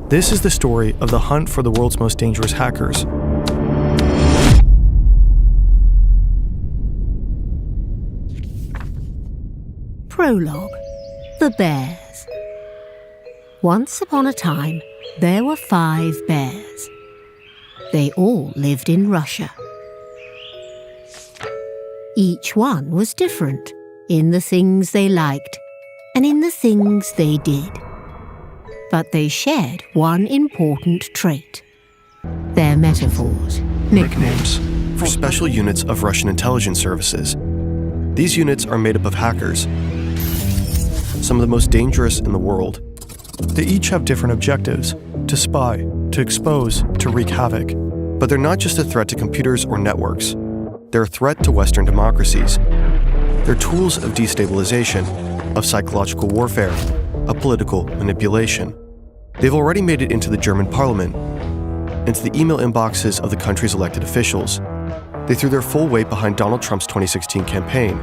This is the story of the hunt for the world's most dangerous hackers. Prologue: The Bears. Once upon a time, there were 5 bears. They all lived in Russia. Each one was different in the things they liked and in the things they did. But they shared one important trait: their metaphors. Nicknames for special units of Russian intelligence services. These units are made up of hackers, some of the most dangerous in the world. They each have different objectives: to spy, to expose, to wreak havoc. But they're not just a threat to computers or networks. They're a threat to Western democracies. They're tools of destabilization, of psychological warfare, of political manipulation. They've already made it into the German parliament, into the email inboxes of the country's elected officials. They threw their full weight behind Donald Trump's 2016 campaign.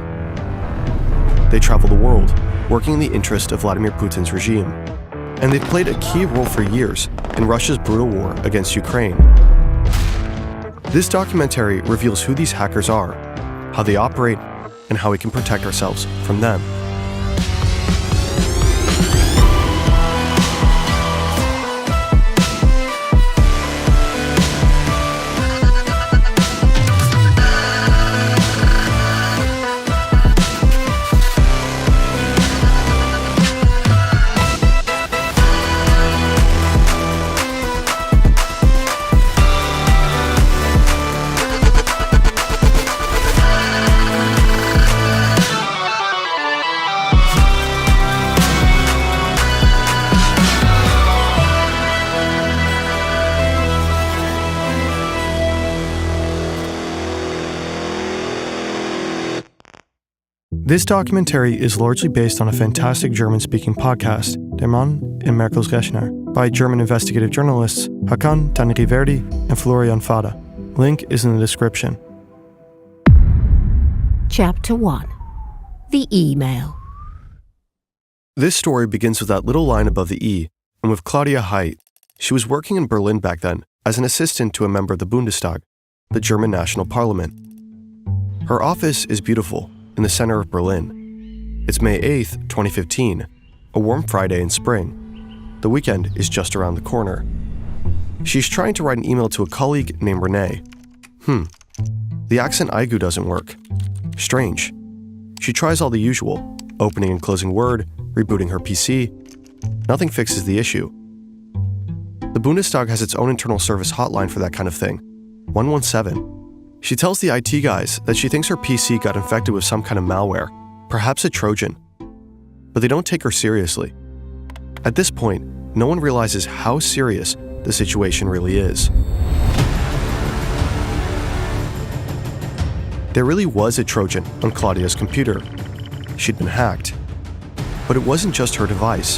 They travel the world, working in the interest of Vladimir Putin's regime. And they've played a key role for years in Russia's brutal war against Ukraine. This documentary reveals who these hackers are, how they operate, and how we can protect ourselves from them. This documentary is largely based on a fantastic German-speaking podcast, Der Mann and Merkels Rechner, by German investigative journalists Hakan Tanriverdi and Florian Fada. Link is in the description. Chapter 1: The Email. This story begins with that little line above the E, and with Claudia Haidt. She was working in Berlin back then as an assistant to a member of the Bundestag, the German national parliament. Her office is beautiful, in the center of Berlin. It's May 8th, 2015, a warm Friday in spring. The weekend is just around the corner. She's trying to write an email to a colleague named Renee. The accent Aigu doesn't work. Strange. She tries all the usual, opening and closing Word, rebooting her PC. Nothing fixes the issue. The Bundestag has its own internal service hotline for that kind of thing, 117. She tells the IT guys that she thinks her PC got infected with some kind of malware, perhaps a Trojan. But they don't take her seriously. At this point, no one realizes how serious the situation really is. There really was a Trojan on Claudia's computer. She'd been hacked. But it wasn't just her device.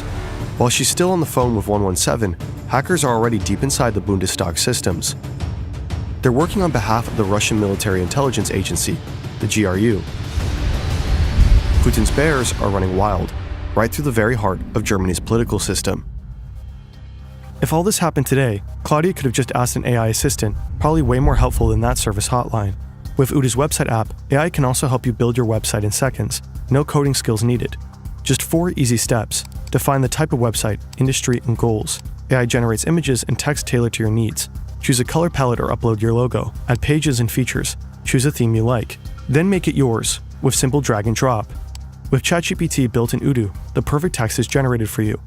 While she's still on the phone with 117, hackers are already deep inside the Bundestag systems. They're working on behalf of the Russian Military Intelligence Agency, the GRU. Putin's bears are running wild, right through the very heart of Germany's political system. If all this happened today, Claudia could have just asked an AI assistant, probably way more helpful than that service hotline. With Uda's website app, AI can also help you build your website in seconds. No coding skills needed. Just 4 easy steps. Define the type of website, industry, and goals. AI generates images and text tailored to your needs. Choose a color palette or upload your logo. Add pages and features. Choose a theme you like. Then make it yours with simple drag and drop. With ChatGPT built in Udo, the perfect text is generated for you.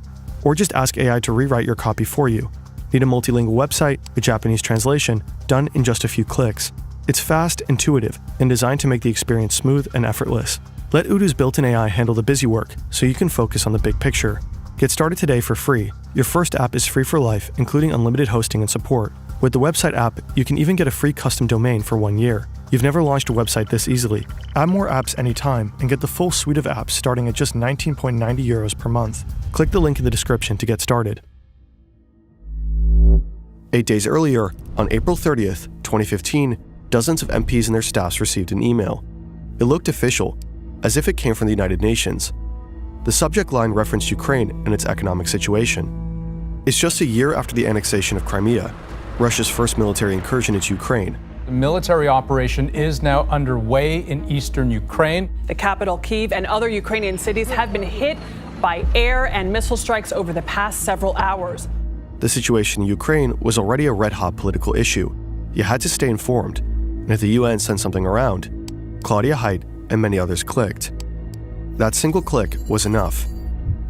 Or just ask AI to rewrite your copy for you. Need a multilingual website with Japanese translation, done in just a few clicks. It's fast, intuitive, and designed to make the experience smooth and effortless. Let Udo's built-in AI handle the busy work so you can focus on the big picture. Get started today for free. Your first app is free for life, including unlimited hosting and support. With the website app, you can even get a free custom domain for 1 year. You've never launched a website this easily. Add more apps anytime and get the full suite of apps starting at just 19.90 euros per month. Click the link in the description to get started. 8 days earlier, on April 30th, 2015, dozens of MPs and their staffs received an email. It looked official, as if it came from the United Nations. The subject line referenced Ukraine and its economic situation. It's just a year after the annexation of Crimea, Russia's first military incursion into Ukraine. The military operation is now underway in eastern Ukraine. The capital, Kyiv, and other Ukrainian cities have been hit by air and missile strikes over the past several hours. The situation in Ukraine was already a red-hot political issue. You had to stay informed, and if the UN sent something around, Claudia Height and many others clicked. That single click was enough.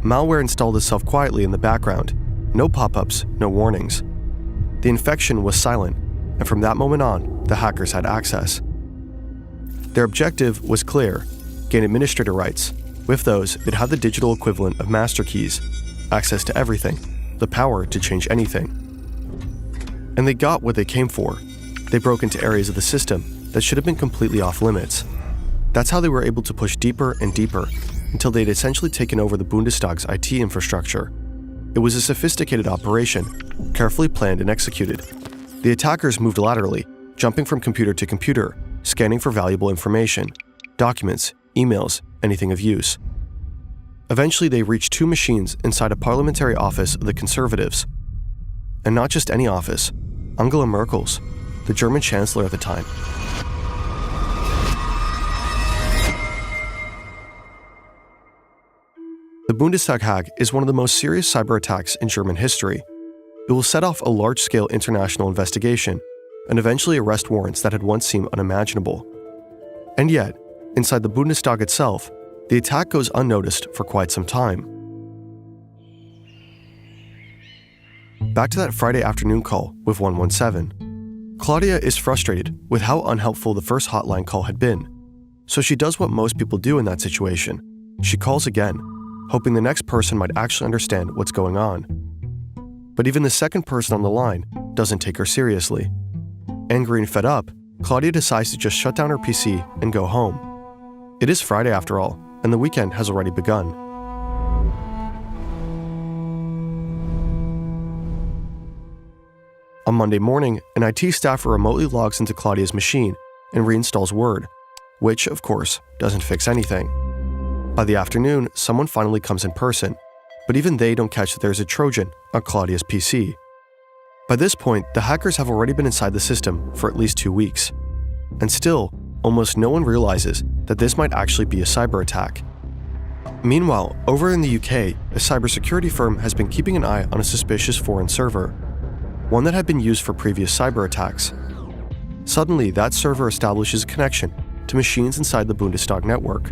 Malware installed itself quietly in the background. No pop-ups, no warnings. The infection was silent, and from that moment on, the hackers had access. Their objective was clear: gain administrator rights. With those, they'd have the digital equivalent of master keys, access to everything, the power to change anything. And they got what they came for. They broke into areas of the system that should have been completely off limits. That's how they were able to push deeper and deeper, until they'd essentially taken over the Bundestag's IT infrastructure. It was a sophisticated operation, carefully planned and executed. The attackers moved laterally, jumping from computer to computer, scanning for valuable information, documents, emails, anything of use. Eventually, they reached 2 machines inside a parliamentary office of the Conservatives. And not just any office, Angela Merkel's, the German chancellor at the time. The Bundestag hack is one of the most serious cyber attacks in German history. It will set off a large-scale international investigation and eventually arrest warrants that had once seemed unimaginable. And yet, inside the Bundestag itself, the attack goes unnoticed for quite some time. Back to that Friday afternoon call with 117. Claudia is frustrated with how unhelpful the first hotline call had been, so she does what most people do in that situation. She calls again, hoping the next person might actually understand what's going on. But even the second person on the line doesn't take her seriously. Angry and fed up, Claudia decides to just shut down her PC and go home. It is Friday after all, and the weekend has already begun. On Monday morning, an IT staffer remotely logs into Claudia's machine and reinstalls Word, which, of course, doesn't fix anything. By the afternoon, someone finally comes in person, but even they don't catch that there's a Trojan on Claudia's PC. By this point, the hackers have already been inside the system for at least 2 weeks. And still, almost no one realizes that this might actually be a cyber attack. Meanwhile, over in the UK, a cybersecurity firm has been keeping an eye on a suspicious foreign server, one that had been used for previous cyber attacks. Suddenly, that server establishes a connection to machines inside the Bundestag network.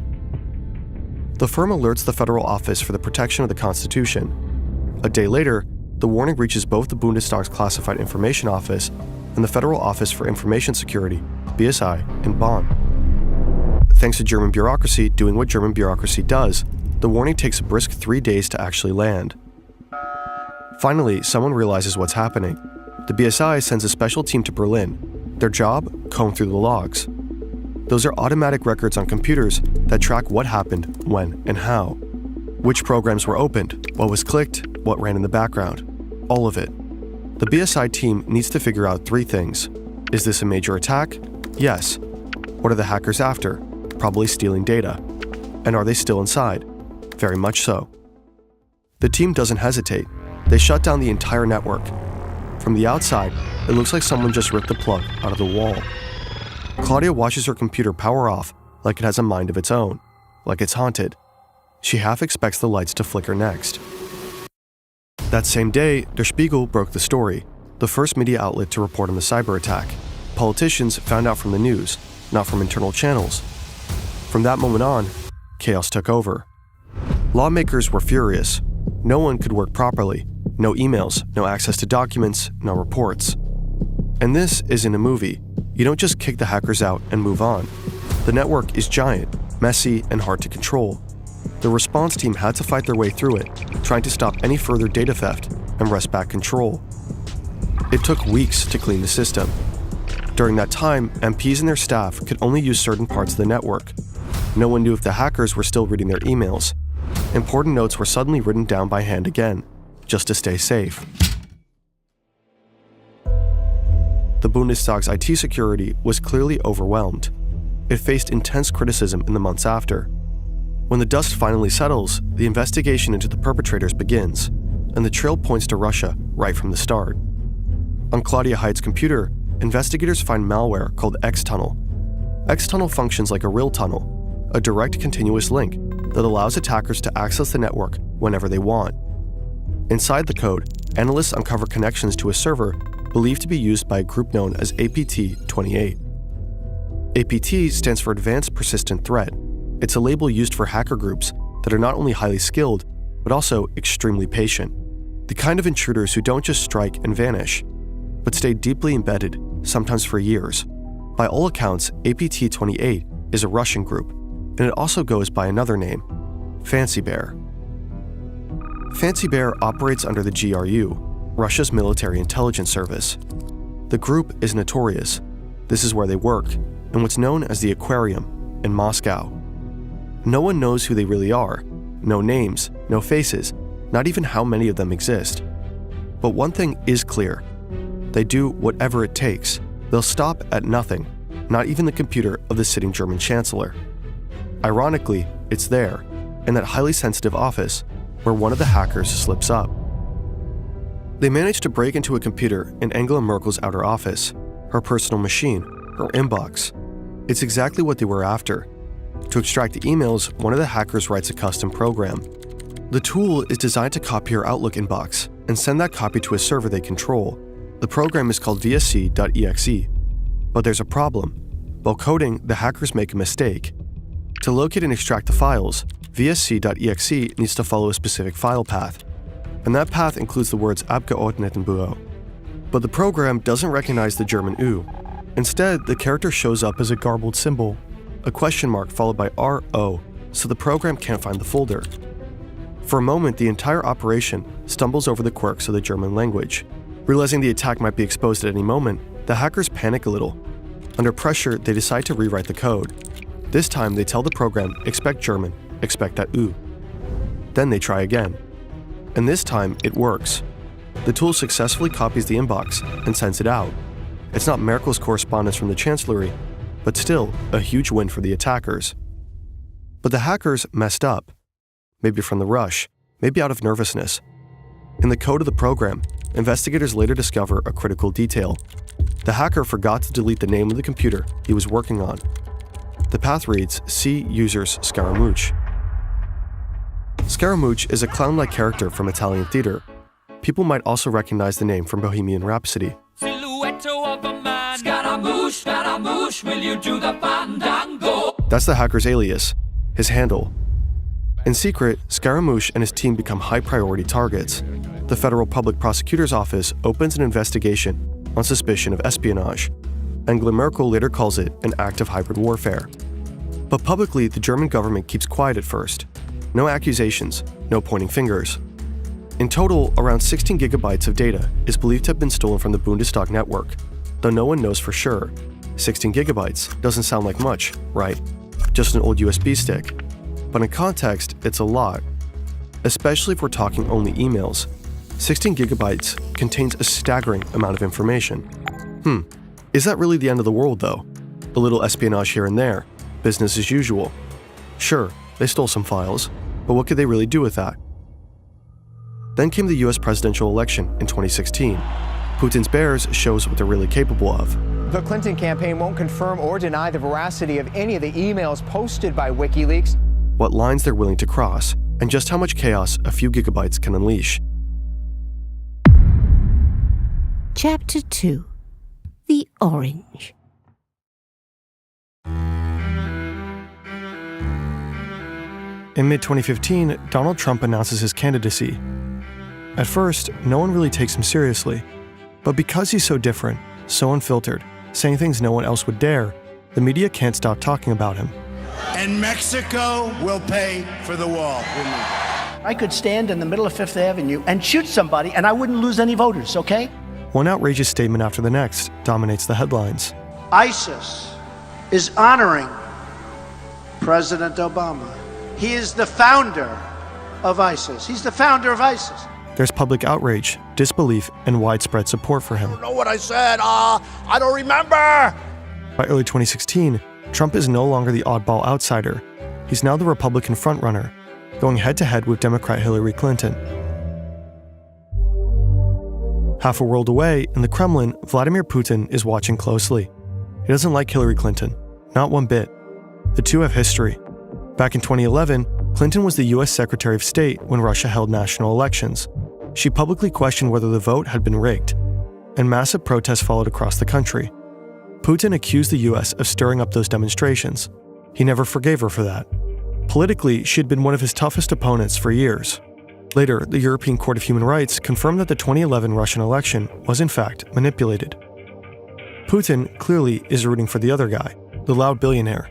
The firm alerts the Federal Office for the Protection of the Constitution. A day later, the warning reaches both the Bundestag's Classified Information Office and the Federal Office for Information Security, BSI, in Bonn. Thanks to German bureaucracy doing what German bureaucracy does, the warning takes a brisk 3 days to actually land. Finally, someone realizes what's happening. The BSI sends a special team to Berlin. Their job? Comb through the logs. Those are automatic records on computers that track what happened, when, and how. Which programs were opened, what was clicked, what ran in the background. All of it. The BSI team needs to figure out 3 things. Is this a major attack? Yes. What are the hackers after? Probably stealing data. And are they still inside? Very much so. The team doesn't hesitate. They shut down the entire network. From the outside, it looks like someone just ripped the plug out of the wall. Claudia watches her computer power off like it has a mind of its own, like it's haunted. She half expects the lights to flicker next. That same day, Der Spiegel broke the story, the first media outlet to report on the cyber attack. Politicians found out from the news, not from internal channels. From that moment on, chaos took over. Lawmakers were furious. No one could work properly. No emails, no access to documents, no reports. And this isn't a movie. You don't just kick the hackers out and move on. The network is giant, messy, and hard to control. The response team had to fight their way through it, trying to stop any further data theft and wrest back control. It took weeks to clean the system. During that time, MPs and their staff could only use certain parts of the network. No one knew if the hackers were still reading their emails. Important notes were suddenly written down by hand again, just to stay safe. The Bundestag's IT security was clearly overwhelmed. It faced intense criticism in the months after. When the dust finally settles, the investigation into the perpetrators begins. and the trail points to Russia right from the start. On Claudia Hyde's computer, investigators find malware called X-Tunnel. X-Tunnel functions like a real tunnel, a direct continuous link that allows attackers to access the network whenever they want. Inside the code, analysts uncover connections to a server believed to be used by a group known as APT-28. APT stands for Advanced Persistent Threat. It's a label used for hacker groups that are not only highly skilled, but also extremely patient. The kind of intruders who don't just strike and vanish, but stay deeply embedded, sometimes for years. By all accounts, APT-28 is a Russian group, and it also goes by another name, Fancy Bear. Fancy Bear operates under the GRU, Russia's military intelligence service. The group is notorious. This is where they work, in what's known as the Aquarium in Moscow. No one knows who they really are. No names, no faces, not even how many of them exist. But one thing is clear. They do whatever it takes. They'll stop at nothing, not even the computer of the sitting German chancellor. Ironically, it's there, in that highly sensitive office, where one of the hackers slips up. They managed to break into a computer in Angela Merkel's outer office, her personal machine, her inbox. It's exactly what they were after. To extract the emails, one of the hackers writes a custom program. The tool is designed to copy her Outlook inbox and send that copy to a server they control. The program is called vsc.exe. But there's a problem. While coding, the hackers make a mistake. To locate and extract the files, vsc.exe needs to follow a specific file path, and that path includes the words Abgeordnetenbüro. But the program doesn't recognize the German U. Instead, the character shows up as a garbled symbol, a question mark followed by RO, so the program can't find the folder. For a moment, the entire operation stumbles over the quirks of the German language. Realizing the attack might be exposed at any moment, the hackers panic a little. Under pressure, they decide to rewrite the code. This time, they tell the program, expect German, expect that U. Then they try again. And this time, it works. The tool successfully copies the inbox and sends it out. It's not Merkel's correspondence from the Chancellery, but still a huge win for the attackers. But the hackers messed up. Maybe from the rush, maybe out of nervousness. In the code of the program, investigators later discover a critical detail. The hacker forgot to delete the name of the computer he was working on. The path reads C users Scaramouche. Scaramouche is a clown-like character from Italian theater. People might also recognize the name from Bohemian Rhapsody. Scaramouche, Scaramouche, will you do the fandango? That's the hacker's alias, his handle. In secret, Scaramouche and his team become high-priority targets. The Federal Public Prosecutor's Office opens an investigation on suspicion of espionage. Angela Merkel later calls it an act of hybrid warfare. But publicly, the German government keeps quiet at first. No accusations, no pointing fingers. In total, around 16 gigabytes of data is believed to have been stolen from the Bundestag network, though no one knows for sure. 16 gigabytes doesn't sound like much, right? Just an old USB stick. But in context, it's a lot. Especially if we're talking only emails. 16 gigabytes contains a staggering amount of information. Is that really the end of the world, though? A little espionage here and there, business as usual. Sure, they stole some files, but what could they really do with that? Then came the US presidential election in 2016. Putin's bears shows what they're really capable of. The Clinton campaign won't confirm or deny the veracity of any of the emails posted by WikiLeaks. What lines they're willing to cross, and just how much chaos a few gigabytes can unleash. Chapter 2. The Orange. In mid-2015, Donald Trump announces his candidacy. At first, no one really takes him seriously. But because he's so different, so unfiltered, saying things no one else would dare, the media can't stop talking about him. And Mexico will pay for the wall. I could stand in the middle of Fifth Avenue and shoot somebody and I wouldn't lose any voters, okay? One outrageous statement after the next dominates the headlines. ISIS is honoring President Obama. He is the founder of ISIS. He's the founder of ISIS. There's public outrage, disbelief, and widespread support for him. I don't know what I said. I don't remember. By early 2016, Trump is no longer the oddball outsider. He's now the Republican frontrunner, going head-to-head with Democrat Hillary Clinton. Half a world away, in the Kremlin, Vladimir Putin is watching closely. He doesn't like Hillary Clinton, not one bit. The two have history. Back in 2011, Clinton was the US Secretary of State when Russia held national elections. She publicly questioned whether the vote had been rigged, and massive protests followed across the country. Putin accused the US of stirring up those demonstrations. He never forgave her for that. Politically, she had been one of his toughest opponents for years. Later, the European Court of Human Rights confirmed that the 2011 Russian election was in fact manipulated. Putin clearly is rooting for the other guy, the loud billionaire.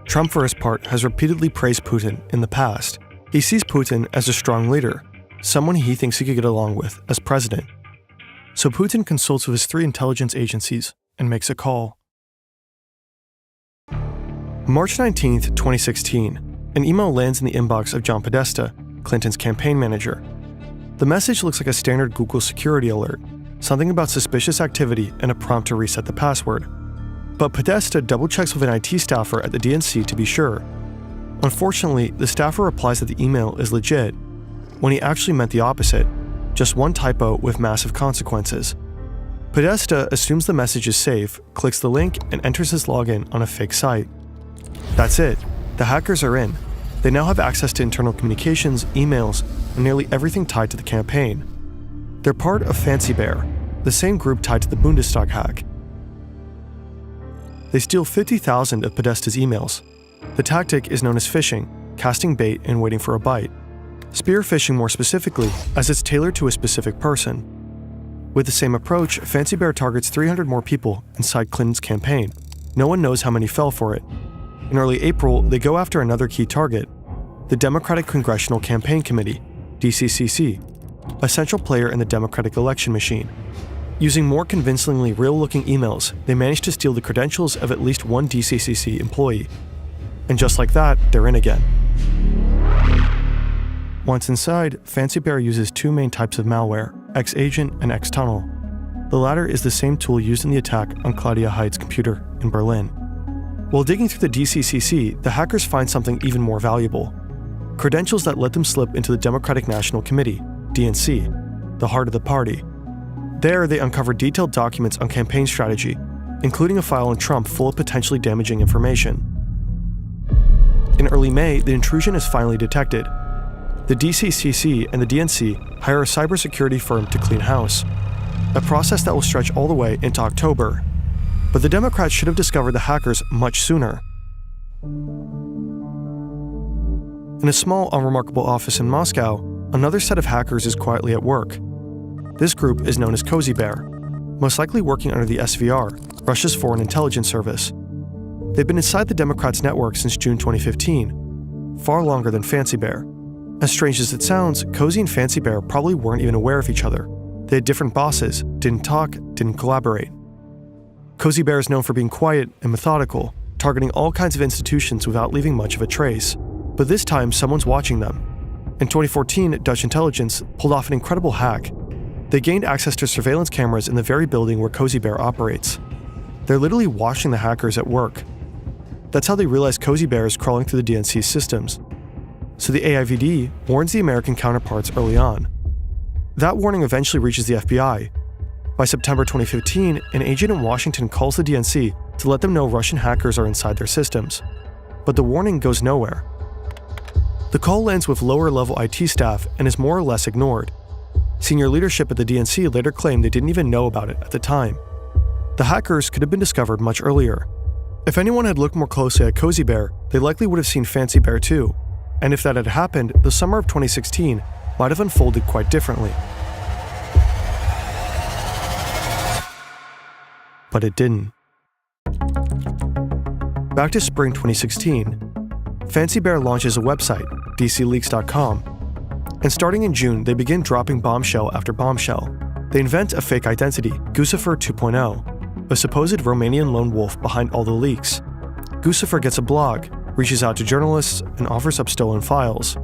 Trump, for his part, has repeatedly praised Putin in the past. He sees Putin as a strong leader, someone he thinks he could get along with as president. So Putin consults with his 3 intelligence agencies and makes a call. March 19, 2016, an email lands in the inbox of John Podesta, Clinton's campaign manager. The message looks like a standard Google security alert, something about suspicious activity and a prompt to reset the password. But Podesta double-checks with an IT staffer at the DNC to be sure. Unfortunately, the staffer replies that the email is legit, when he actually meant the opposite, just one typo with massive consequences. Podesta assumes the message is safe, clicks the link, and enters his login on a fake site. That's it. The hackers are in. They now have access to internal communications, emails, and nearly everything tied to the campaign. They're part of Fancy Bear, the same group tied to the Bundestag hack. They steal 50,000 of Podesta's emails. The tactic is known as phishing, casting bait and waiting for a bite. Spear phishing more specifically, as it's tailored to a specific person. With the same approach, Fancy Bear targets 300 more people inside Clinton's campaign. No one knows how many fell for it. In early April, they go after another key target, the Democratic Congressional Campaign Committee, DCCC, a central player in the Democratic election machine. Using more convincingly real-looking emails, they managed to steal the credentials of at least one DCCC employee. And just like that, they're in again. Once inside, Fancy Bear uses 2 main types of malware, X-Agent and X-Tunnel. The latter is the same tool used in the attack on Claudia Heid's computer in Berlin. While digging through the DCCC, the hackers find something even more valuable. Credentials that let them slip into the Democratic National Committee, DNC, the heart of the party. There, they uncover detailed documents on campaign strategy, including a file on Trump full of potentially damaging information. In early May, the intrusion is finally detected. The DCCC and the DNC hire a cybersecurity firm to clean house, a process that will stretch all the way into October. But the Democrats should have discovered the hackers much sooner. In a small, unremarkable office in Moscow, another set of hackers is quietly at work. This group is known as Cozy Bear, most likely working under the SVR, Russia's foreign intelligence service. They've been inside the Democrats' network since June 2015, far longer than Fancy Bear. As strange as it sounds, Cozy and Fancy Bear probably weren't even aware of each other. They had different bosses, didn't talk, didn't collaborate. Cozy Bear is known for being quiet and methodical, targeting all kinds of institutions without leaving much of a trace. But this time, someone's watching them. In 2014, Dutch intelligence pulled off an incredible hack. They gained access to surveillance cameras in the very building where Cozy Bear operates. They're literally watching the hackers at work. That's how they realize Cozy Bear is crawling through the DNC's systems. So the AIVD warns the American counterparts early on. That warning eventually reaches the FBI. By September 2015, an agent in Washington calls the DNC to let them know Russian hackers are inside their systems. But the warning goes nowhere. The call lands with lower-level IT staff and is more or less ignored. Senior leadership at the DNC later claimed they didn't even know about it at the time. The hackers could have been discovered much earlier. If anyone had looked more closely at Cozy Bear, they likely would have seen Fancy Bear too. And if that had happened, the summer of 2016 might have unfolded quite differently. But it didn't. Back to spring 2016, Fancy Bear launches a website, dcleaks.com, and starting in June, they begin dropping bombshell after bombshell. They invent a fake identity, Guccifer 2.0, a supposed Romanian lone wolf behind all the leaks. Guccifer gets a blog, reaches out to journalists, and offers up stolen files.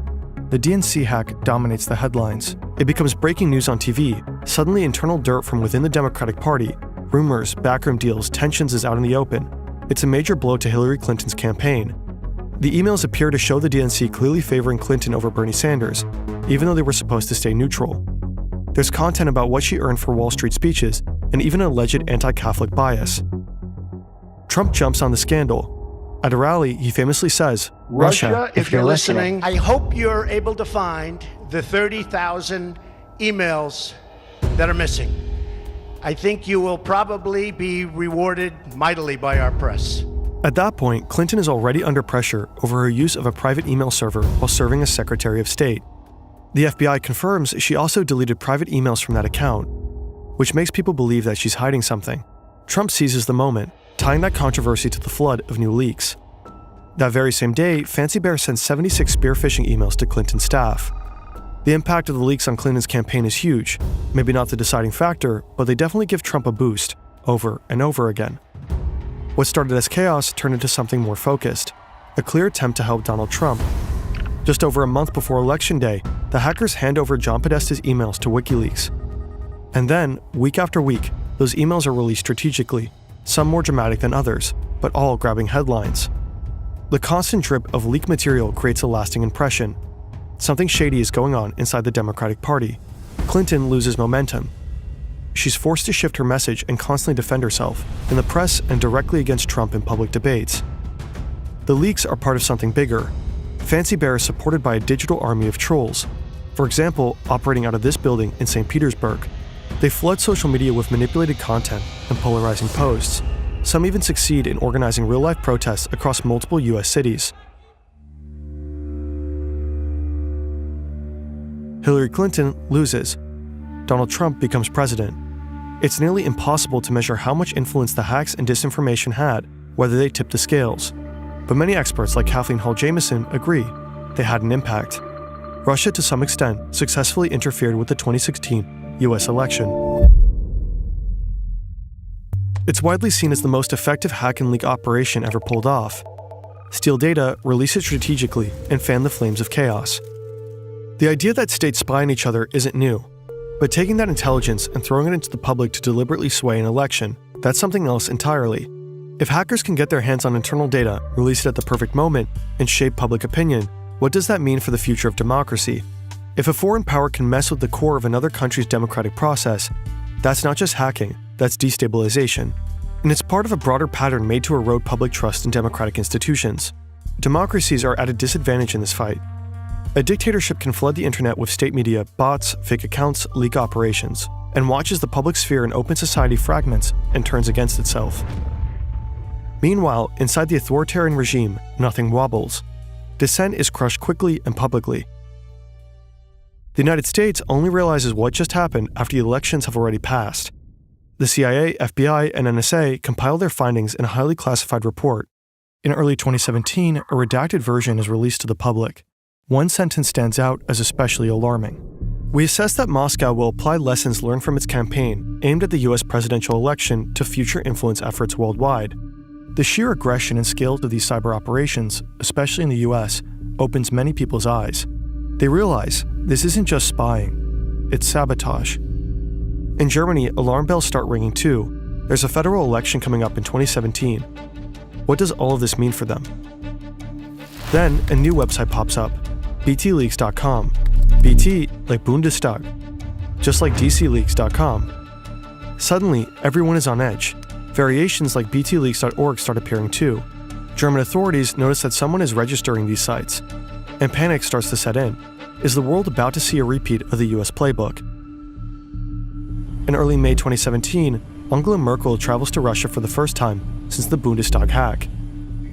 The DNC hack dominates the headlines. It becomes breaking news on TV. Suddenly, internal dirt from within the Democratic Party, rumors, backroom deals, tensions is out in the open. It's a major blow to Hillary Clinton's campaign. The emails appear to show the DNC clearly favoring Clinton over Bernie Sanders, even though they were supposed to stay neutral. There's content about what she earned for Wall Street speeches, and even an alleged anti-Catholic bias. Trump jumps on the scandal. At a rally, he famously says, Russia, if you're listening, I hope you're able to find the 30,000 emails that are missing. I think you will probably be rewarded mightily by our press. At that point, Clinton is already under pressure over her use of a private email server while serving as Secretary of State. The FBI confirms she also deleted private emails from that account, which makes people believe that she's hiding something. Trump seizes the moment, tying that controversy to the flood of new leaks. That very same day, Fancy Bear sends 76 spear phishing emails to Clinton's staff. The impact of the leaks on Clinton's campaign is huge, maybe not the deciding factor, but they definitely give Trump a boost, over and over again. What started as chaos turned into something more focused, a clear attempt to help Donald Trump. Just over a month before Election Day, the hackers hand over John Podesta's emails to WikiLeaks. And then, week after week, those emails are released strategically, some more dramatic than others, but all grabbing headlines. The constant drip of leaked material creates a lasting impression. Something shady is going on inside the Democratic Party. Clinton loses momentum. She's forced to shift her message and constantly defend herself, in the press and directly against Trump in public debates. The leaks are part of something bigger. Fancy Bear is supported by a digital army of trolls, for example, operating out of this building in St. Petersburg. They flood social media with manipulated content and polarizing posts. Some even succeed in organizing real-life protests across multiple US cities. Hillary Clinton loses. Donald Trump becomes president. It's nearly impossible to measure how much influence the hacks and disinformation had, whether they tipped the scales. But many experts like Kathleen Hall-Jamieson agree they had an impact. Russia, to some extent, successfully interfered with the 2016 US election. It's widely seen as the most effective hack and leak operation ever pulled off. Steal data, release it strategically, and fan the flames of chaos. The idea that states spy on each other isn't new, but taking that intelligence and throwing it into the public to deliberately sway an election, that's something else entirely. If hackers can get their hands on internal data, release it at the perfect moment, and shape public opinion, what does that mean for the future of democracy? If a foreign power can mess with the core of another country's democratic process, that's not just hacking, that's destabilization. And it's part of a broader pattern made to erode public trust in democratic institutions. Democracies are at a disadvantage in this fight. A dictatorship can flood the internet with state media, bots, fake accounts, leak operations, and watches the public sphere in open society fragments and turns against itself. Meanwhile, inside the authoritarian regime, nothing wobbles. Dissent is crushed quickly and publicly. The United States only realizes what just happened after the elections have already passed. The CIA, FBI, and NSA compile their findings in a highly classified report. In early 2017, a redacted version is released to the public. One sentence stands out as especially alarming. We assess that Moscow will apply lessons learned from its campaign aimed at the US presidential election to future influence efforts worldwide. The sheer aggression and scale of these cyber operations, especially in the US, opens many people's eyes. They realize this isn't just spying, it's sabotage. In Germany, alarm bells start ringing too. There's a federal election coming up in 2017. What does all of this mean for them? Then, a new website pops up, btleaks.com. BT like Bundestag, just like dcleaks.com. Suddenly, everyone is on edge. Variations like btleaks.org start appearing too. German authorities notice that someone is registering these sites, and panic starts to set in. Is the world about to see a repeat of the US playbook? In early May 2017, Angela Merkel travels to Russia for the first time since the Bundestag hack.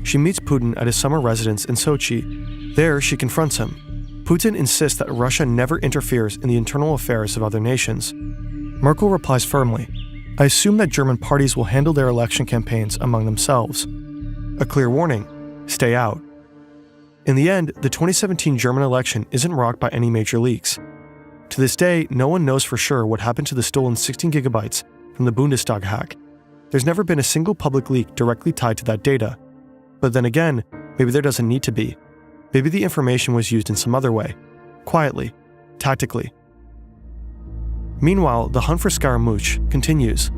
She meets Putin at his summer residence in Sochi. There, she confronts him. Putin insists that Russia never interferes in the internal affairs of other nations. Merkel replies firmly, "I assume that German parties will handle their election campaigns among themselves." A clear warning, stay out. In the end, the 2017 German election isn't rocked by any major leaks. To this day, no one knows for sure what happened to the stolen 16 gigabytes from the Bundestag hack. There's never been a single public leak directly tied to that data. But then again, maybe there doesn't need to be. Maybe the information was used in some other way, quietly, tactically. Meanwhile, the hunt for Scaramouche continues.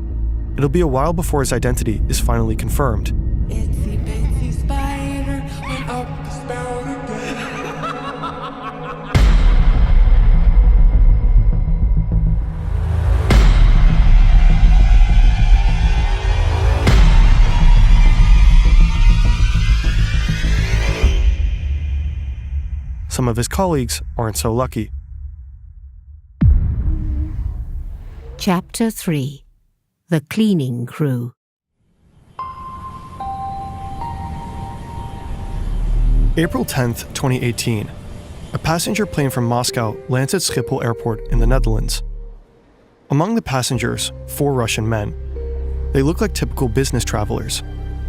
It'll be a while before his identity is finally confirmed. Itsy bitsy spider went up the spout again. some of his colleagues aren't so lucky. Chapter 3. The Cleaning Crew. April 10th, 2018. A passenger plane from Moscow lands at Schiphol Airport in the Netherlands. Among the passengers, 4 Russian men. They look like typical business travelers.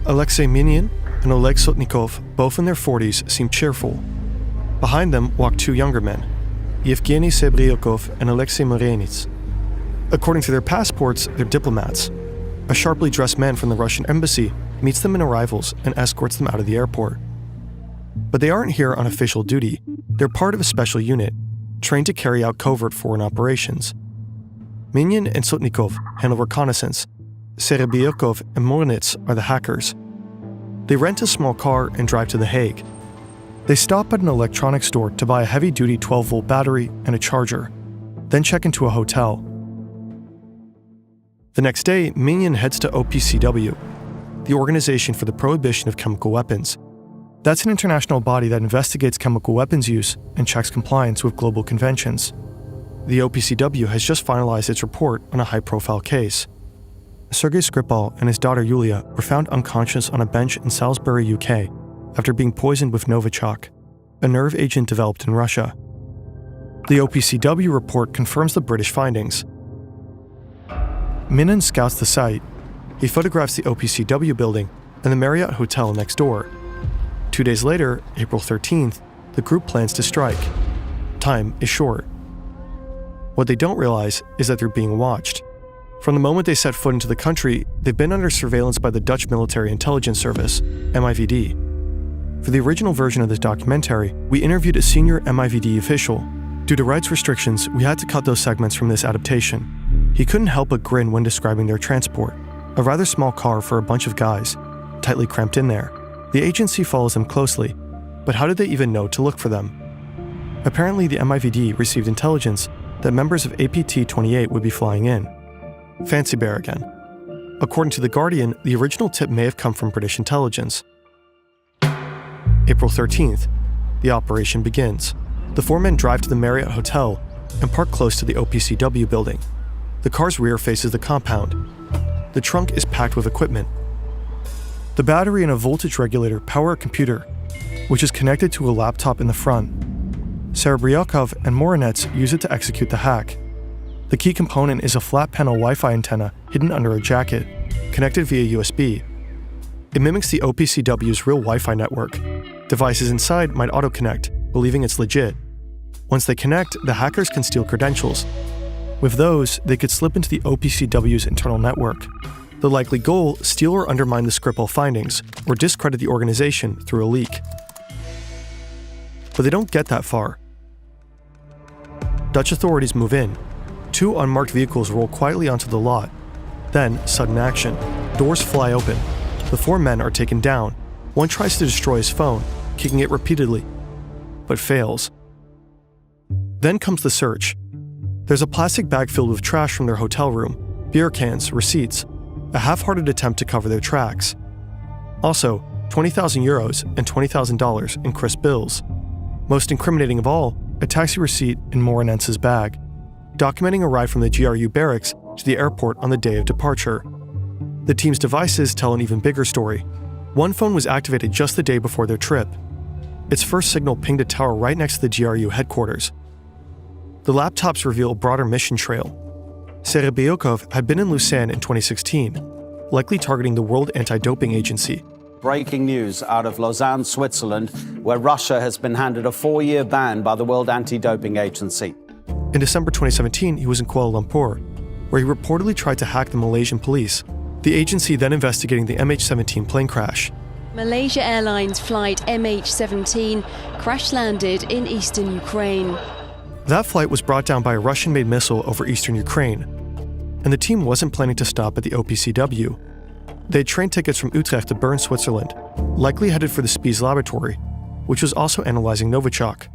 Alexei Minin and Oleg Sotnikov, both in their 40s, seem cheerful. Behind them walk 2 younger men, Yevgeny Sebryakov and Alexei Morenits. According to their passports, they're diplomats. A sharply dressed man from the Russian embassy meets them in arrivals and escorts them out of the airport. But they aren't here on official duty. They're part of a special unit, trained to carry out covert foreign operations. Minin and Sotnikov handle reconnaissance. Serebyakov and Morenits are the hackers. They rent a small car and drive to The Hague. They stop at an electronics store to buy a heavy-duty 12-volt battery and a charger, then check into a hotel. The next day, Minin heads to OPCW, the Organization for the Prohibition of Chemical Weapons. That's an international body that investigates chemical weapons use and checks compliance with global conventions. The OPCW has just finalized its report on a high-profile case. Sergei Skripal and his daughter Yulia were found unconscious on a bench in Salisbury, UK, after being poisoned with Novichok, a nerve agent developed in Russia. The OPCW report confirms the British findings. Minin scouts the site. He photographs the OPCW building and the Marriott Hotel next door. 2 days later, April 13th, the group plans to strike. Time is short. What they don't realize is that they're being watched. From the moment they set foot into the country, they've been under surveillance by the Dutch Military Intelligence Service, MIVD. For the original version of this documentary, we interviewed a senior MIVD official. Due to rights restrictions, we had to cut those segments from this adaptation. He couldn't help but grin when describing their transport, a rather small car for a bunch of guys, tightly cramped in there. The agency follows them closely, but how did they even know to look for them? Apparently, the MIVD received intelligence that members of APT-28 would be flying in. Fancy bear again. According to The Guardian, the original tip may have come from British intelligence. April 13th, the operation begins. The 4 men drive to the Marriott Hotel and park close to the OPCW building. The car's rear faces the compound. The trunk is packed with equipment. The battery and a voltage regulator power a computer, which is connected to a laptop in the front. Serebryakov and Morenets use it to execute the hack. The key component is a flat panel Wi-Fi antenna hidden under a jacket, connected via USB. It mimics the OPCW's real Wi-Fi network. Devices inside might auto-connect, believing it's legit. Once they connect, the hackers can steal credentials. With those, they could slip into the OPCW's internal network. The likely goal, steal or undermine the Skripal findings, or discredit the organization through a leak. But they don't get that far. Dutch authorities move in. 2 unmarked vehicles roll quietly onto the lot. Then, sudden action. Doors fly open. The 4 men are taken down. One tries to destroy his phone, kicking it repeatedly, but fails. Then comes the search. There's a plastic bag filled with trash from their hotel room, beer cans, receipts, a half-hearted attempt to cover their tracks. Also, 20,000 euros and $20,000 in crisp bills. Most incriminating of all, a taxi receipt in Morenets's bag, documenting a ride from the GRU barracks to the airport on the day of departure. The team's devices tell an even bigger story. One phone was activated just the day before their trip. Its first signal pinged a tower right next to the GRU headquarters. The laptops reveal a broader mission trail. Serebyakov had been in Lausanne in 2016, likely targeting the World Anti-Doping Agency. Breaking news out of Lausanne, Switzerland, where Russia has been handed a 4-year ban by the World Anti-Doping Agency. In December 2017, he was in Kuala Lumpur, where he reportedly tried to hack the Malaysian police, the agency then investigating the MH17 plane crash. Malaysia Airlines flight MH17 crash-landed in eastern Ukraine. That flight was brought down by a Russian-made missile over eastern Ukraine, and the team wasn't planning to stop at the OPCW. They had train tickets from Utrecht to Bern, Switzerland, likely headed for the Spies laboratory, which was also analyzing Novichok.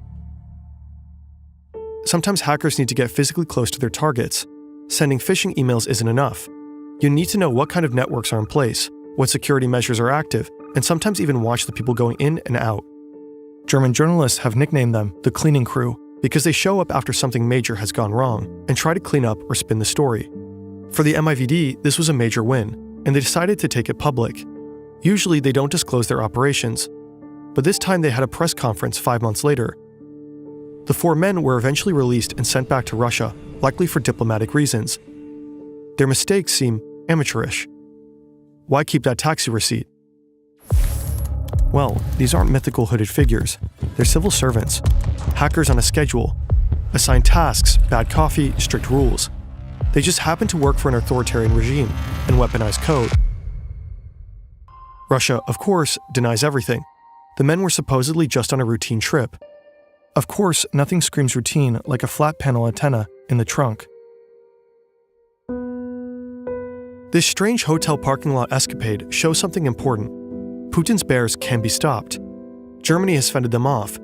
Sometimes hackers need to get physically close to their targets. Sending phishing emails isn't enough. You need to know what kind of networks are in place, what security measures are active, and sometimes even watch the people going in and out. German journalists have nicknamed them the cleaning crew because they show up after something major has gone wrong and try to clean up or spin the story. For the MIVD, this was a major win, and they decided to take it public. Usually they don't disclose their operations, but this time they had a press conference 5 months later. The 4 men were eventually released and sent back to Russia, likely for diplomatic reasons. Their mistakes seem amateurish. Why keep that taxi receipt? Well, these aren't mythical hooded figures. They're civil servants, hackers on a schedule, assigned tasks, bad coffee, strict rules. They just happen to work for an authoritarian regime and weaponize code. Russia, of course, denies everything. The men were supposedly just on a routine trip. Of course, nothing screams routine like a flat panel antenna in the trunk. This strange hotel parking lot escapade shows something important. Putin's bears can be stopped. Germany has fended them off.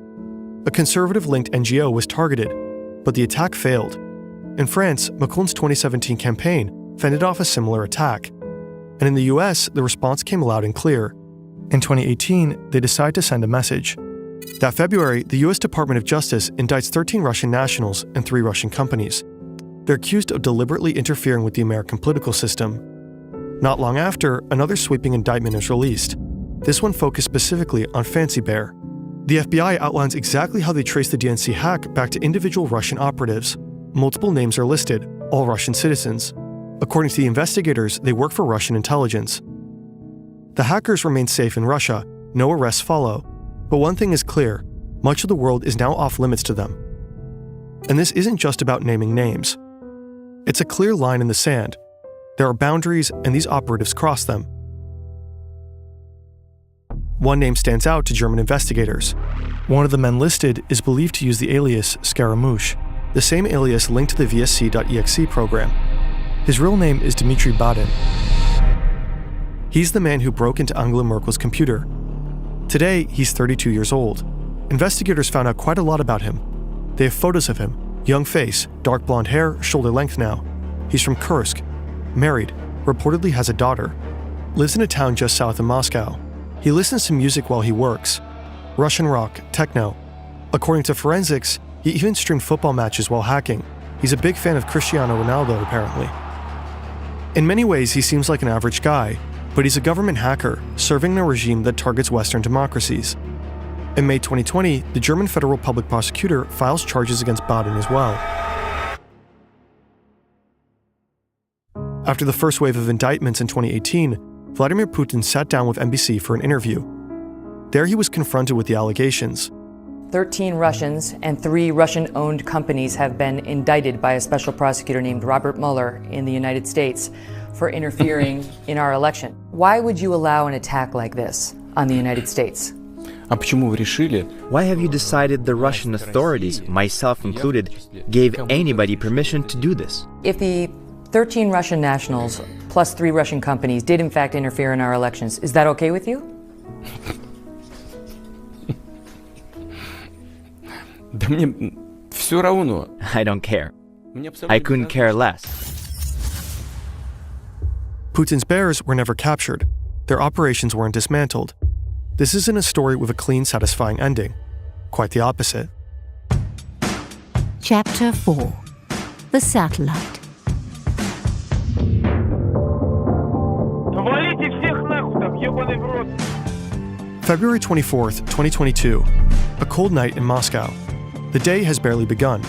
A conservative-linked NGO was targeted, but the attack failed. In France, Macron's 2017 campaign fended off a similar attack. And in the US, the response came loud and clear. In 2018, they decided to send a message. That February, the US Department of Justice indicts 13 Russian nationals and 3 Russian companies. They're accused of deliberately interfering with the American political system. Not long after, another sweeping indictment is released. This one focused specifically on Fancy Bear. The FBI outlines exactly how they traced the DNC hack back to individual Russian operatives. Multiple names are listed, all Russian citizens. According to the investigators, they work for Russian intelligence. The hackers remain safe in Russia, no arrests follow. But one thing is clear, much of the world is now off limits to them. And this isn't just about naming names. It's a clear line in the sand. There are boundaries, and these operatives cross them. One name stands out to German investigators. One of the men listed is believed to use the alias Scaramouche, the same alias linked to the VSC.exe program. His real name is Dmitry Badin. He's the man who broke into Angela Merkel's computer. Today, he's 32 years old. Investigators found out quite a lot about him. They have photos of him, young face, dark blonde hair, shoulder length now. He's from Kursk, married, reportedly has a daughter, lives in a town just south of Moscow. He listens to music while he works, Russian rock, techno. According to forensics, he even streamed football matches while hacking. He's a big fan of Cristiano Ronaldo, apparently. In many ways, he seems like an average guy, but he's a government hacker serving in a regime that targets Western democracies. In May 2020, the German federal public prosecutor files charges against Badin as well. After the first wave of indictments in 2018, Vladimir Putin sat down with NBC for an interview. There he was confronted with the allegations. 13 Russians and 3 Russian-owned companies have been indicted by a special prosecutor named Robert Mueller in the United States for interfering in our election. Why would you allow an attack like this on the United States? Why have you decided the Russian authorities, myself included, gave anybody permission to do this? If the 13 Russian nationals plus 3 Russian companies did in fact interfere in our elections, is that okay with you? I don't care. I couldn't care less. Putin's bears were never captured. Their operations weren't dismantled. This isn't a story with a clean, satisfying ending. Quite the opposite. Chapter 4. The Satellite. February 24th, 2022. A cold night in Moscow. The day has barely begun.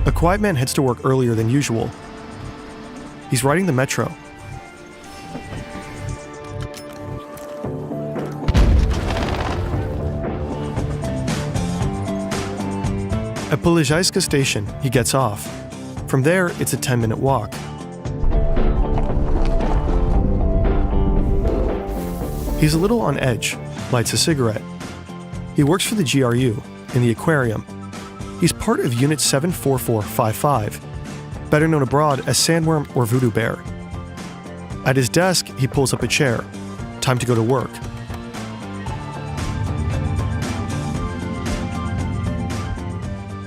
A quiet man heads to work earlier than usual. He's riding the metro. At Polizhayska station, he gets off. From there, it's a 10-minute walk. He's a little on edge, lights a cigarette. He works for the GRU, in the aquarium. He's part of Unit 74455, better known abroad as Sandworm or Voodoo Bear. At his desk, he pulls up a chair. Time to go to work.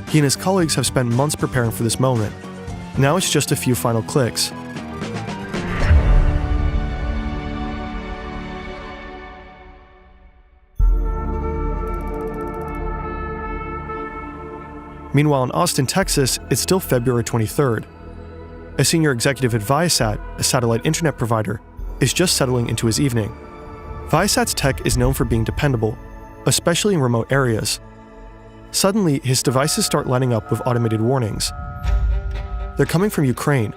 He and his colleagues have spent months preparing for this moment. Now it's just a few final clicks. Meanwhile, in Austin, Texas, it's still February 23rd. A senior executive at Viasat, a satellite internet provider, is just settling into his evening. Viasat's tech is known for being dependable, especially in remote areas. Suddenly, his devices start lighting up with automated warnings. They're coming from Ukraine.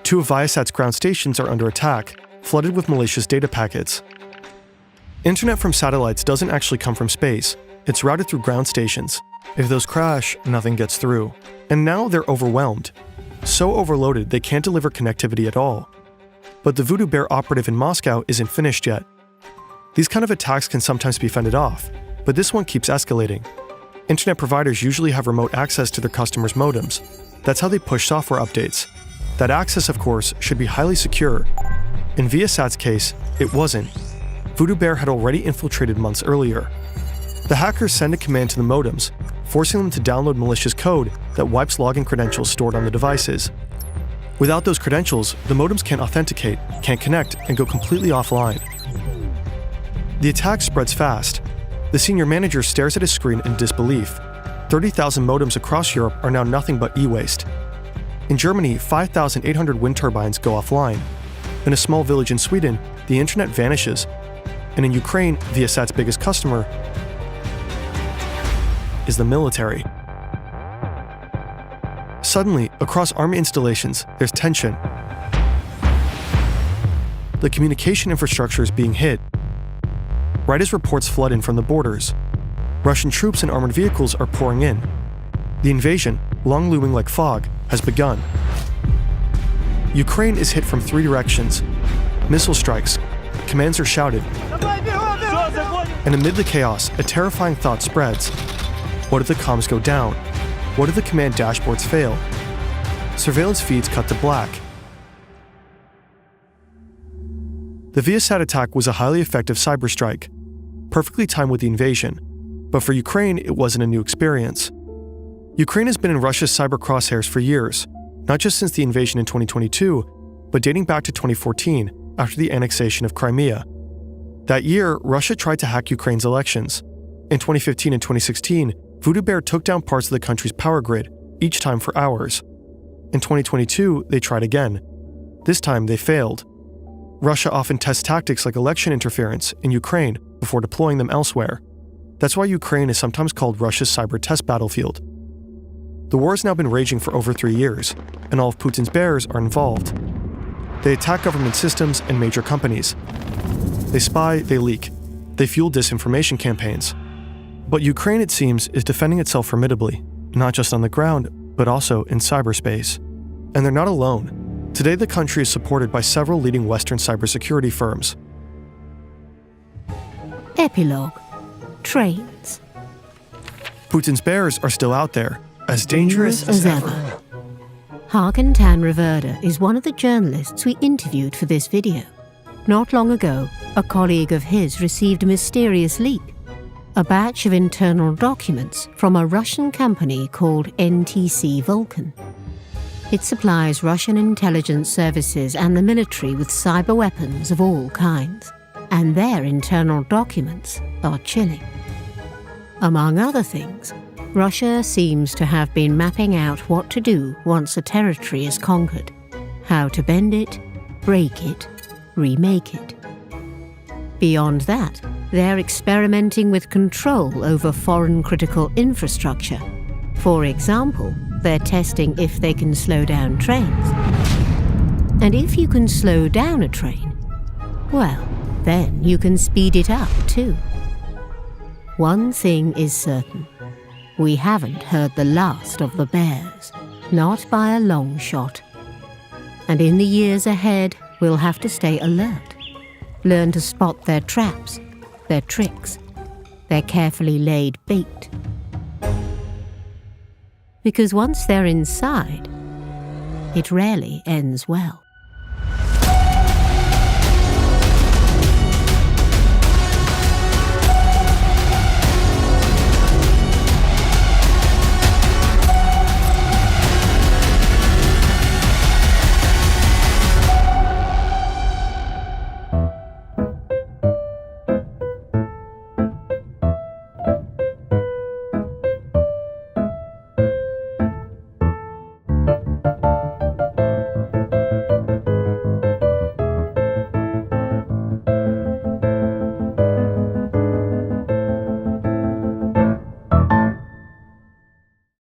2 of Viasat's ground stations are under attack, flooded with malicious data packets. Internet from satellites doesn't actually come from space. It's routed through ground stations. If those crash, nothing gets through. And now they're overwhelmed. So overloaded they can't deliver connectivity at all. But the Voodoo Bear operative in Moscow isn't finished yet. These kind of attacks can sometimes be fended off, but this one keeps escalating. Internet providers usually have remote access to their customers' modems. That's how they push software updates. That access, of course, should be highly secure. In Viasat's case, it wasn't. Voodoo Bear had already infiltrated months earlier. The hackers send a command to the modems, forcing them to download malicious code that wipes login credentials stored on the devices. Without those credentials, the modems can't authenticate, can't connect, and go completely offline. The attack spreads fast. The senior manager stares at his screen in disbelief. 30,000 modems across Europe are now nothing but e-waste. In Germany, 5,800 wind turbines go offline. In a small village in Sweden, the internet vanishes. And in Ukraine, Viasat's biggest customer is the military. Suddenly, across army installations, there's tension. The communication infrastructure is being hit. Right as reports flood in from the borders, Russian troops and armored vehicles are pouring in. The invasion, long looming like fog, has begun. Ukraine is hit from 3 directions. Missile strikes, commands are shouted. And amid the chaos, a terrifying thought spreads. What if the comms go down? What if the command dashboards fail? Surveillance feeds cut to black. The Viasat attack was a highly effective cyber strike, perfectly timed with the invasion. But for Ukraine, it wasn't a new experience. Ukraine has been in Russia's cyber crosshairs for years, not just since the invasion in 2022, but dating back to 2014, after the annexation of Crimea. That year, Russia tried to hack Ukraine's elections. In 2015 and 2016, Voodoo Bear took down parts of the country's power grid, each time for hours. In 2022, they tried again. This time, they failed. Russia often tests tactics like election interference in Ukraine before deploying them elsewhere. That's why Ukraine is sometimes called Russia's cyber test battlefield. The war has now been raging for over 3 years, and all of Putin's bears are involved. They attack government systems and major companies. They spy, they leak. They fuel disinformation campaigns. But Ukraine, it seems, is defending itself formidably, not just on the ground, but also in cyberspace. And they're not alone. Today, the country is supported by several leading Western cybersecurity firms. Epilogue. Trains. Putin's bears are still out there, as dangerous as ever. Hagen Tan Reverda is one of the journalists we interviewed for this video. Not long ago, a colleague of his received a mysterious leak. A batch of internal documents from a Russian company called NTC Vulcan. It supplies Russian intelligence services and the military with cyber weapons of all kinds, and their internal documents are chilling. Among other things, Russia seems to have been mapping out what to do once a territory is conquered, how to bend it, break it, remake it. Beyond that, they're experimenting with control over foreign critical infrastructure. For example, they're testing if they can slow down trains. And if you can slow down a train, well, then you can speed it up too. One thing is certain. We haven't heard the last of the bears, not by a long shot. And in the years ahead, we'll have to stay alert. Learn to spot their traps, their tricks, their carefully laid bait. Because once they're inside, it rarely ends well.